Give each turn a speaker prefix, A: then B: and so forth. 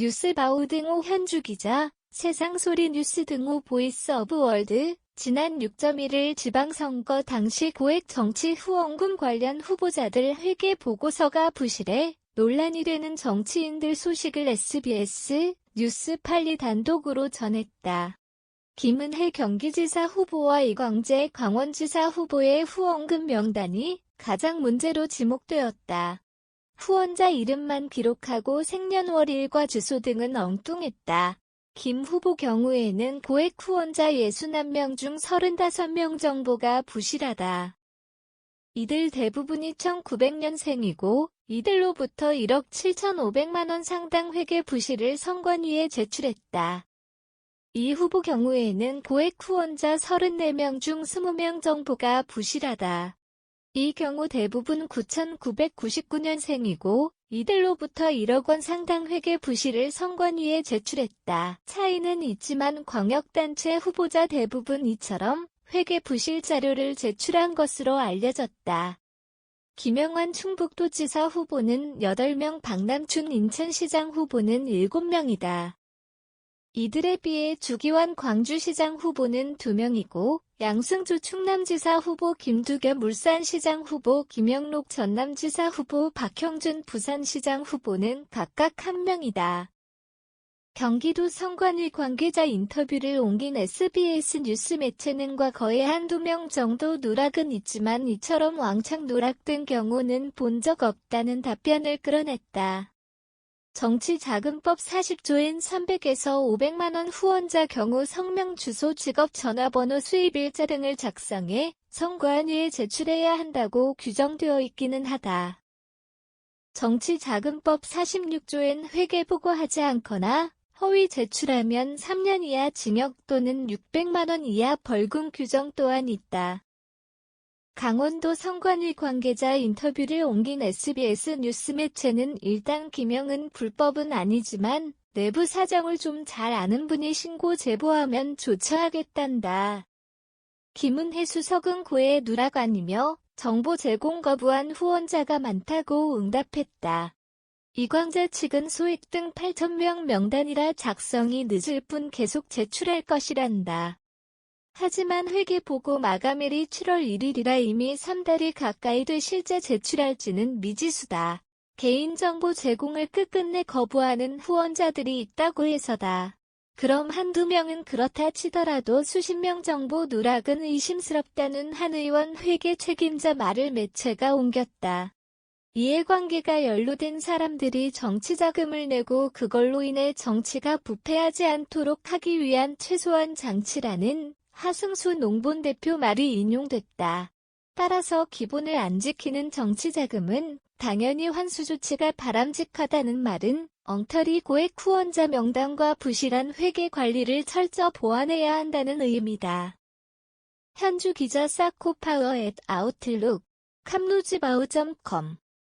A: 뉴스바우 등호 현주 기자, 세상소리 뉴스 등호 보이스 오브 월드, 지난 6.1일 지방선거 당시 고액 정치 후원금 관련 후보자들 회계 보고서가 부실해 논란이 되는 정치인들 소식을 SBS 뉴스 8이 단독으로 전했다. 김은혜 경기지사 후보와 이광재 광원지사 후보의 후원금 명단이 가장 문제로 지목되었다. 후원자 이름만 기록하고 생년월일과 주소 등은 엉뚱했다. 김 후보 경우에는 고액 후원자 61명 중 35명 정보가 부실하다. 이들 대부분이 1900년생이고 이들로부터 1억 7,500만 원 상당 회계 부실을 선관위에 제출했다. 이 후보 경우에는 고액 후원자 34명 중 20명 정보가 부실하다. 이 경우 대부분 1999년생이고 이들로부터 1억 원 상당 회계 부실을 선관위에 제출했다. 차이는 있지만 광역단체 후보자 대부분 이처럼 회계 부실 자료를 제출한 것으로 알려졌다. 김영환 충북도지사 후보는 8명, 박남춘 인천시장 후보는 7명이다. 이들에 비해 주기환 광주시장 후보는 2명이고 양승주 충남지사 후보, 김두겸 울산시장 후보, 김영록 전남지사 후보, 박형준 부산시장 후보는 각각 1명이다. 경기도 선관위 관계자 인터뷰를 옮긴 SBS 뉴스 매체는과 거의 한두 명 정도 누락은 있지만 이처럼 왕창 누락된 경우는 본 적 없다는 답변을 끌어냈다. 정치자금법 40조엔 300에서 500만 원 후원자 경우 성명, 주소, 직업, 전화번호, 수입일자 등을 작성해 선관위에 제출해야 한다고 규정되어 있기는 하다. 정치자금법 46조엔 회계보고하지 않거나 허위 제출하면 3년 이하 징역 또는 600만 원 이하 벌금 규정 또한 있다. 강원도 선관위 관계자 인터뷰를 옮긴 SBS 뉴스 매체는 일단 김영은 불법은 아니지만 내부 사정을 좀 잘 아는 분이 신고 제보하면 조처하겠단다. 김은혜 수석은 고의 누락 아니며 정보 제공 거부한 후원자가 많다고 응답했다. 이광재 측은 소액 등 8,000명 명단이라 작성이 늦을 뿐 계속 제출할 것이란다. 하지만 회계보고 마감일이 7월 1일이라 이미 3달이 가까이 돼 실제 제출할지는 미지수다. 개인정보 제공을 끝끝내 거부하는 후원자들이 있다고 해서다. 그럼 한두 명은 그렇다 치더라도 수십 명 정보 누락은 의심스럽다는 한 의원 회계 책임자 말을 매체가 옮겼다. 이해관계가 연루된 사람들이 정치자금을 내고 그걸로 인해 정치가 부패하지 않도록 하기 위한 최소한 장치라는 하승수 농본 대표 말이 인용됐다. 따라서 기본을 안 지키는 정치자금은 당연히 환수 조치가 바람직하다는 말은 엉터리 고액 후원자 명단과 부실한 회계 관리를 철저 보완해야 한다는 의미다. 현주 기자 사코파워 @아웃룩, 캄루즈바우.com